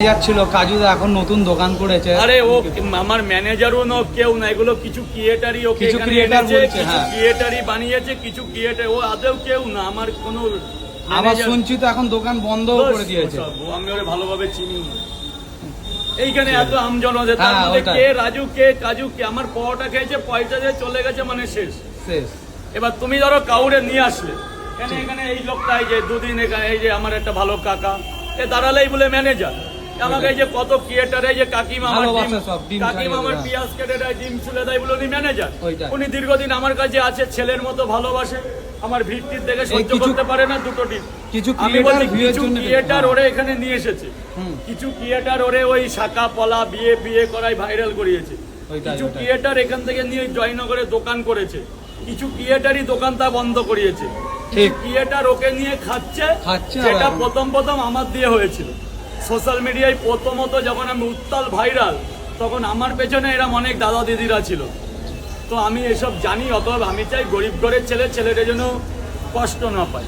যাচ্ছিল কাজুদা এখন নতুন দোকান করেছে। আরে ও আমার ম্যানেজারও না, কেউ না, এগুলো কিছু ক্রিয়েটারই ওকে কিছু এখানে ক্রিয়েটার এনেছে, বলছে, কিছু হ্যাঁ। ক্রিয়েটারই বানিয়েছে, কিছু ক্রিয়েটার, ও আদৌ কেউ না, আমার কোনো আবার manager- শুনছি তো এখন দোকান বন্ধও করে দিয়েছে। ওসব, ও আমি ওরে ভালোভাবে চিনি না। এইখানে এত আমজন আছে, তার হ্যাঁ, মধ্যে ওটাই। কে রাজু কে কাজু কে, আমার পরোটা খেয়েছে, পয়সা দিয়ে চলে গেছে, মানে শেষ। শেষ। এবার তুমি ধরো কাউরে নিয়ে আসলে কেন এখানে এই লোকটা, এই যে দুদিন এখানে, এই যে আমার একটা ভালো কাকা, এ দাঁড়ালেই বলে ম্যানেজার। আমাকে এই যে কত ক্রিয়েটার, এই যে কাকিমা আমার ভালোবাসে সব, ডিম কাকিমা আমার ছাড়িয়ে দেয়। পিয়াজ কেটে দেয়, ডিম ছুলে দেয় বলে উনি ম্যানেজার। ওইটাই। উনি দীর্ঘদিন আমার কাছে আছে, ছেলের মতো ভালোবাসে, আমার ভিড়টির দেখে সহ্য কিছু- করতে পারে না দুটো ডিম। কিছু আমি creator বলি ভিউয়ের কিছু জন্য ক্রিয়েটার হ্যাঁ। ওরে এখানে নিয়ে এসেছে, হুম। কিছু ক্রিয়েটার ওরে ওই শাখা পলা বিয়ে বিয়ে করাই ভাইরাল করিয়েছে, ওইটাই, কিছু ওইটাই। ক্রিয়েটার এখান থেকে নিয়ে জয়নগরে দোকান করেছে, কিছু ক্রিয়েটারই দোকানটা বন্ধ করিয়েছে, ঠিক। ক্রিয়েটার ওকে নিয়ে খাচ্ছে, খাচ্ছে আর যেটা এখন- প্রথম আমার দিয়ে হয়েছিল সোশ্যাল মিডিয়ায়। প্রথমত যখন আমি উত্তাল ভাইরাল, তখন আমার পেছনে এরম অনেক দাদা দিদিরা ছিল, তো আমি এসব জানি। অতএব আমি চাই গরিব ঘরের ছেলেটা যেন কষ্ট না পায়।